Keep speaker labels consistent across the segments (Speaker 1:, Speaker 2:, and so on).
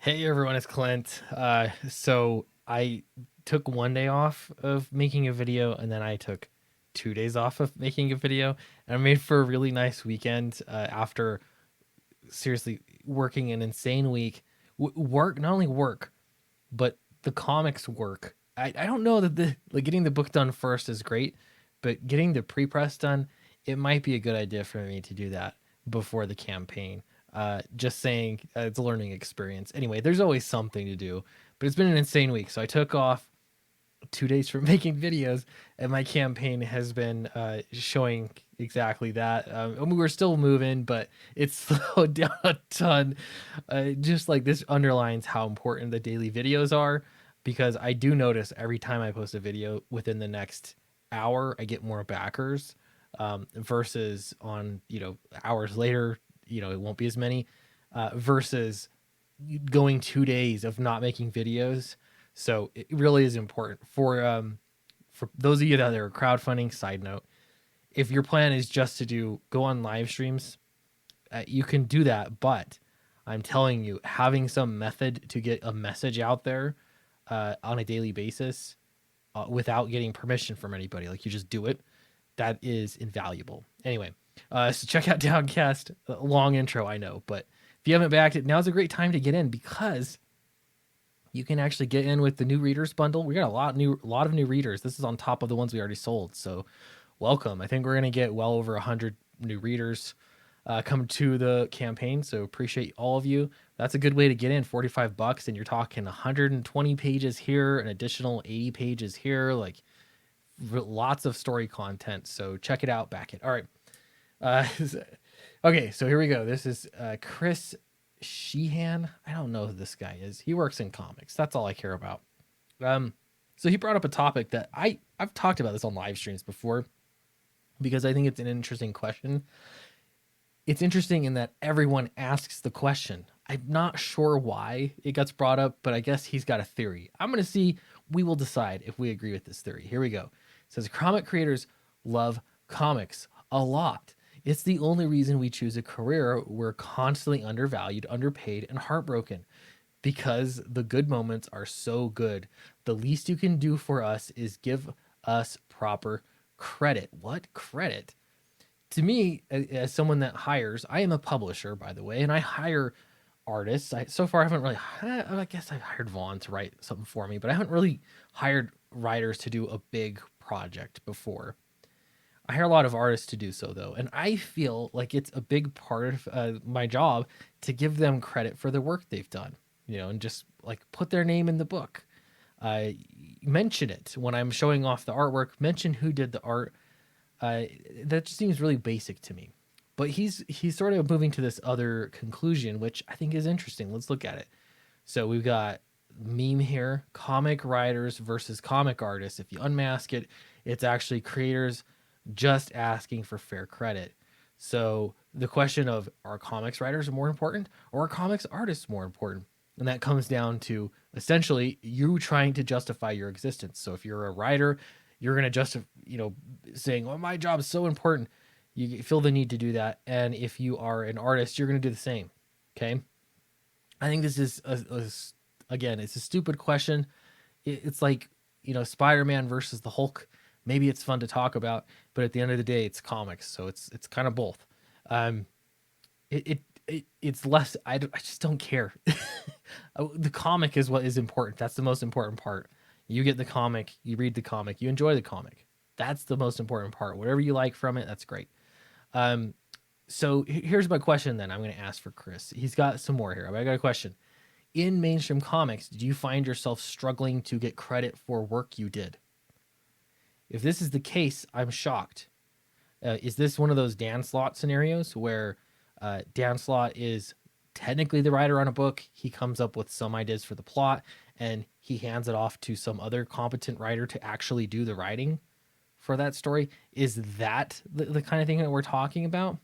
Speaker 1: Hey everyone, it's Clint. So I took one day off of making a video, and then I took 2 days off of making a video, and I made for a really nice weekend. After seriously working an insane week, work not only work, but the comics work. I don't know that the like getting the book done first is great, but getting the pre-press done, it might be a good idea for me to do that before the campaign. Just saying, it's a learning experience. Anyway, there's always something to do, but it's been an insane week. So I took off 2 days from making videos, and my campaign has been showing exactly that. And we're still moving, but it's slowed down a ton. Just like this underlines how important the daily videos are, because I do notice every time I post a video within the next hour, I get more backers, versus on, hours later, it won't be as many, versus going 2 days of not making videos. So it really is important for those of you that are crowdfunding. Side note: if your plan is just to go on live streams, you can do that. But I'm telling you, having some method to get a message out there on a daily basis, without getting permission from anybody, like you just do it, that is invaluable. Anyway, so check out Downcast. Long intro, I know, but if you haven't backed it, now's a great time to get in, because you can actually get in with the new readers bundle. We got a lot of new readers. This is on top of the ones we already sold. So welcome. I think we're gonna get well over 100 new readers come to the campaign. So appreciate all of you. That's a good way to get in. $45, and you're talking 120 pages here, an additional 80 pages here, like lots of story content. So check it out. Back it. All right. Uh, okay, so here we go. This is Chris Sheehan. I don't know who this guy is. He works in comics. That's all I care about. Um, so he brought up a topic that I've talked about this on live streams before, because I think it's an interesting question. It's interesting in that everyone asks the question. I'm not sure why it gets brought up, but I guess he's got a theory. I'm going to see. We will decide if we agree with this theory. Here we go. It says comic creators love comics a lot. It's the only reason we choose a career. We're constantly undervalued, underpaid, and heartbroken because the good moments are so good. The least you can do for us is give us proper credit. What credit? To me, as someone that hires, I am a publisher, by the way, and I hire artists. So far, I haven't really. I guess I've hired Vaughn to write something for me, but I haven't really hired writers to do a big project before. I hire a lot of artists to do so, though, and I feel like it's a big part of my job to give them credit for the work they've done, and just like put their name in the book. Uh, Mention it when I'm showing off the artwork. Mention who did the art. uh, that just seems really basic to me. But he's sort of moving to this other conclusion, which I think is interesting. Let's look at it. So we've got meme here: comic writers versus comic artists. If you unmask it, it's actually creators just asking for fair credit. So the question of, are comics writers more important, or are comics artists more important? And that comes down to essentially you trying to justify your existence. So if you're a writer, you're going to justify, saying, "Well, my job is so important." You feel the need to do that. And if you are an artist, you're going to do the same. Okay. I think this is again, it's a stupid question. It's like, Spider-Man versus the Hulk. Maybe it's fun to talk about, but at the end of the day, it's comics, so it's kind of both. Um, it's less. I just don't care. The comic is what is important. That's the most important part. You get the comic, you read the comic, you enjoy the comic. That's the most important part. Whatever you like from it, that's great. Um, so here's my question. Then I'm going to ask for Chris. He's got some more here. I got a question. In mainstream comics, did you find yourself struggling to get credit for work you did? If this is the case, I'm shocked. Is this one of those Dan Slott scenarios where Dan Slott is technically the writer on a book? He comes up with some ideas for the plot, and he hands it off to some other competent writer to actually do the writing for that story. Is that the kind of thing that we're talking about?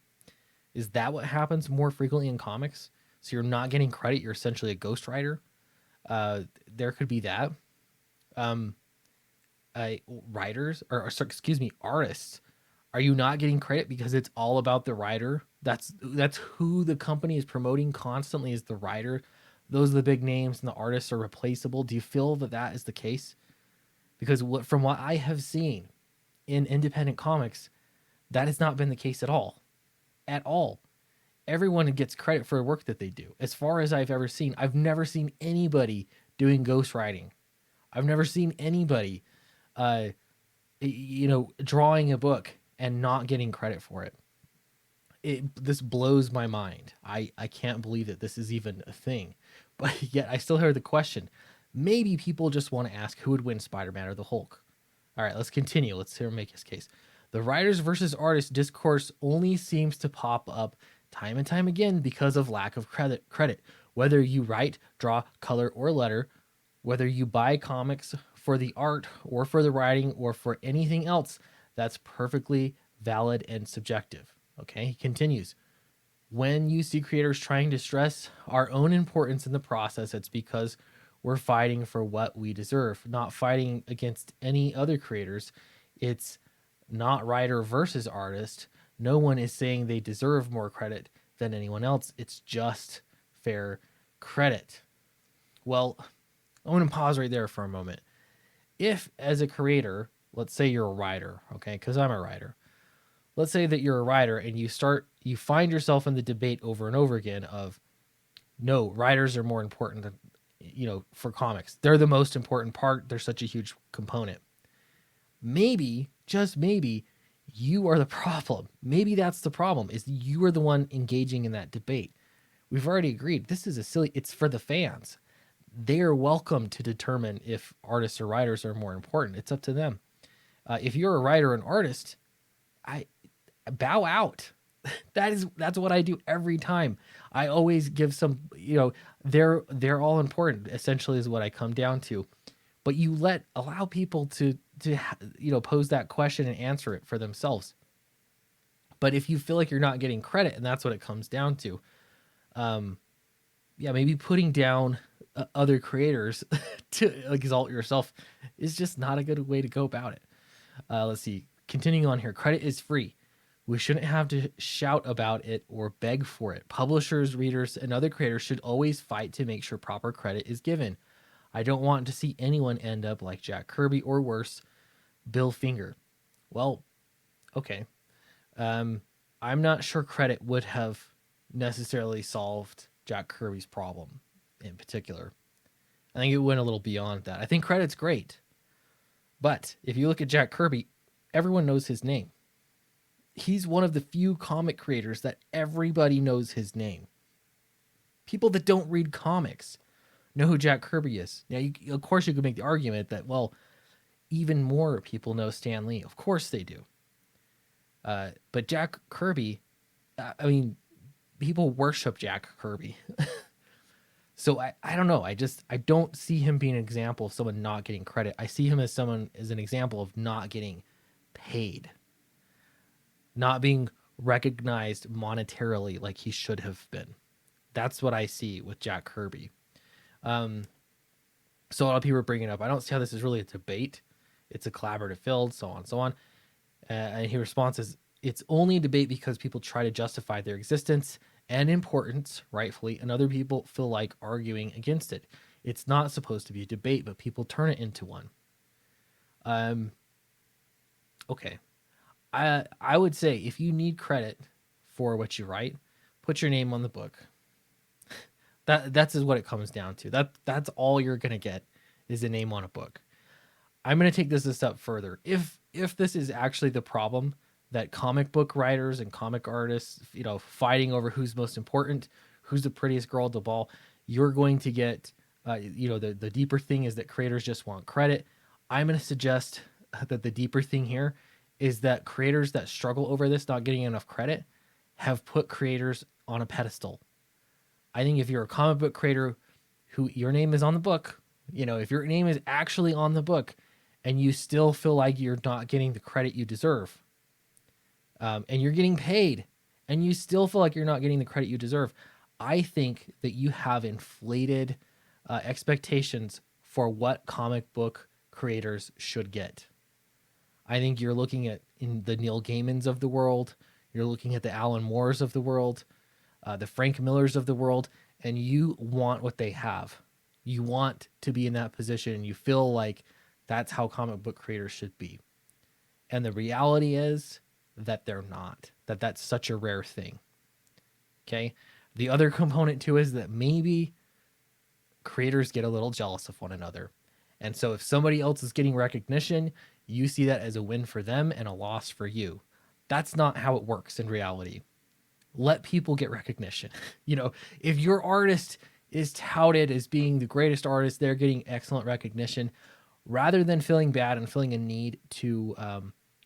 Speaker 1: Is that what happens more frequently in comics? So you're not getting credit. You're essentially a ghostwriter. There could be that. Um, Writers, or sorry, excuse me, artists. Are you not getting credit because it's all about the writer? That's who the company is promoting constantly, is the writer. those are the big names and the artists are replaceable. Do you feel that that is the case? Because from what I have seen in independent comics, that has not been the case at all. At all. Everyone gets credit for the work that they do. As far as I've ever seen, I've never seen anybody doing ghostwriting. I've never seen anybody, uh, drawing a book and not getting credit for it. This blows my mind. I can't believe that this is even a thing. But yet I still hear the question. Maybe people just want to ask who would win, Spider-Man or the Hulk. All right, let's continue. Let's hear him make his case. The writers versus artists discourse only seems to pop up time and time again because of lack of credit. Whether you write, draw, color, or letter, whether you buy comics for the art or for the writing or for anything else, that's perfectly valid and subjective. Okay, he continues. When you see creators trying to stress our own importance in the process, it's because we're fighting for what we deserve, not fighting against any other creators. It's not writer versus artist. No one is saying they deserve more credit than anyone else. It's just fair credit. Well, I want to pause right there for a moment. If, as a creator, let's say you're a writer, okay, because I'm a writer. Let's say that you're a writer and you find yourself in the debate over and over again of, no, writers are more important than, for comics. They're the most important part. They're such a huge component. Maybe, just maybe, you are the problem. Maybe that's the problem, is you are the one engaging in that debate. We've already agreed. This is it's for the fans. They are welcome to determine if artists or writers are more important. It's up to them. If you're a writer or an artist, I bow out. That's what I do every time. I always give some, they're all important, essentially, is what I come down to. But you allow people to pose that question and answer it for themselves. But if you feel like you're not getting credit, and that's what it comes down to, maybe putting down other creators to exalt yourself is just not a good way to go about it. Let's see. Continuing on here, credit is free. We shouldn't have to shout about it or beg for it. Publishers, readers, and other creators should always fight to make sure proper credit is given. I don't want to see anyone end up like Jack Kirby or worse, Bill Finger. Well, okay. I'm not sure credit would have necessarily solved Jack Kirby's problem in particular. I think it went a little beyond that. I think credit's great. But if you look at Jack Kirby, everyone knows his name. He's one of the few comic creators that everybody knows his name. People that don't read comics know who Jack Kirby is. Now, of course, you could make the argument that, well, even more people know Stan Lee. Of course they do. But Jack Kirby, people worship Jack Kirby. So I don't know. I don't see him being an example of someone not getting credit. I see him as an example of not getting paid, not being recognized monetarily like he should have been. That's what I see with Jack Kirby. So a lot of people are bringing it up. I don't see how this is really a debate. It's a collaborative field, so on and so on. And he responds as, it's only a debate because people try to justify their existence and importance, rightfully, and other people feel like arguing against it. It's not supposed to be a debate, but people turn it into one. Okay. I would say if you need credit for what you write, put your name on the book. That's what it comes down to. That's all you're gonna get is a name on a book. I'm gonna take this a step further. If this is actually the problem, that comic book writers and comic artists, fighting over who's most important, who's the prettiest girl at the ball, you're going to get, the deeper thing is that creators just want credit. I'm going to suggest that the deeper thing here is that creators that struggle over this, not getting enough credit, have put creators on a pedestal. I think if you're a comic book creator who your name is on the book, if your name is actually on the book and you still feel like you're not getting the credit you deserve, and you're getting paid and you still feel like you're not getting the credit you deserve, I think that you have inflated expectations for what comic book creators should get. I think you're looking at in the Neil Gaimans of the world, you're looking at the Alan Moores of the world, the Frank Millers of the world, and you want what they have. You want to be in that position. And you feel like that's how comic book creators should be. And the reality is that they're not, that that's such a rare thing. Okay. The other component too is that maybe creators get a little jealous of one another. And so if somebody else is getting recognition, you see that as a win for them and a loss for you. That's not how it works in reality. Let people get recognition. You know, if your artist is touted as being the greatest artist, they're getting excellent recognition. Rather than feeling bad and feeling a need to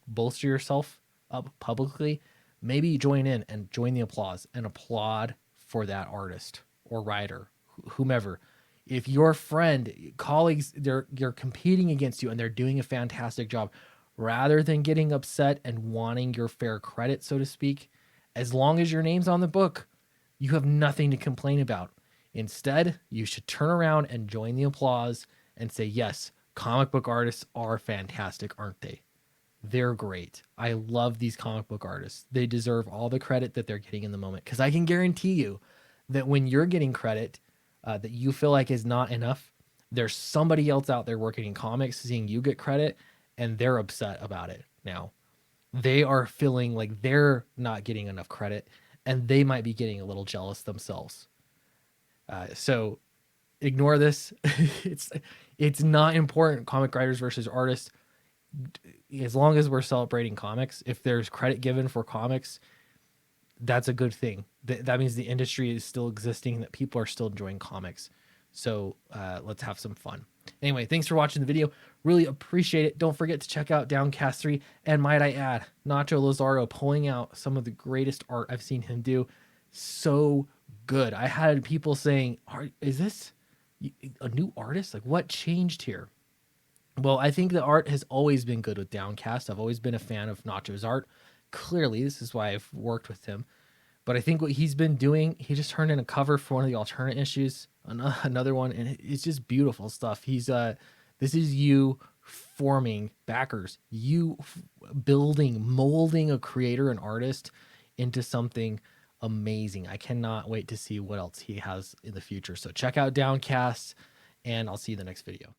Speaker 1: bolster yourself up publicly, maybe join in and join the applause and applaud for that artist or writer, whomever. If your friend, colleagues, you're competing against you and they're doing a fantastic job, rather than getting upset and wanting your fair credit, so to speak, as long as your name's on the book, you have nothing to complain about. Instead, you should turn around and join the applause and say, yes, comic book artists are fantastic, aren't they? They're great. I love these comic book artists. They deserve all the credit that they're getting in the moment. Because I can guarantee you that when you're getting credit that you feel like is not enough, there's somebody else out there working in comics seeing you get credit and they're upset about it now. They are feeling like they're not getting enough credit and they might be getting a little jealous themselves. So ignore this. it's it's not important, comic writers versus artists. As long as we're celebrating comics, if there's credit given for comics, that's a good thing. That means the industry is still existing and that people are still enjoying comics. So let's have some fun. Anyway, thanks for watching the video. Really appreciate it. Don't forget to check out Downcast 3. And might I add, Nacho Lozaro pulling out some of the greatest art I've seen him do. So good. I had people saying, is this a new artist? Like, what changed here? Well, I think the art has always been good with Downcast. I've always been a fan of Nacho's art. Clearly, this is why I've worked with him. But I think what he's been doing, he just turned in a cover for one of the alternate issues, another one, and it's just beautiful stuff. This is you forming backers, building, molding a creator, an artist into something amazing. I cannot wait to see what else he has in the future. So check out Downcast, and I'll see you in the next video.